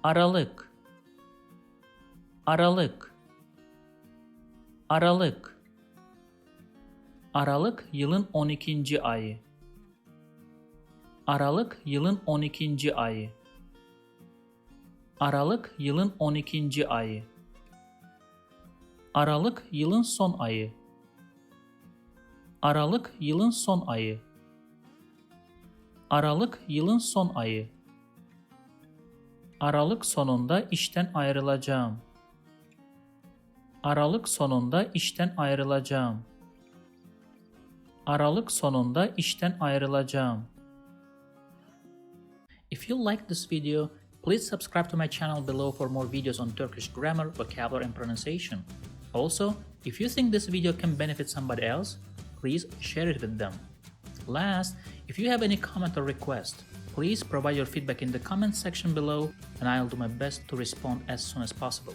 Aralık, Aralık, Aralık. Aralık yılın 12. ayı. Aralık yılın 12. ayı. Aralık yılın 12. ayı. Aralık yılın son ayı. Aralık yılın son ayı. Aralık yılın son ayı. Aralık sonunda işten ayrılacağım. Aralık sonunda işten ayrılacağım. Aralık sonunda işten ayrılacağım. If you like this video, please subscribe to my channel below for more videos on Turkish grammar, vocabulary, and pronunciation. Also, if you think this video can benefit somebody else, please share it with them. Last, if you have any comment or request, please provide your feedback in the comment section below and I'll do my best to respond as soon as possible.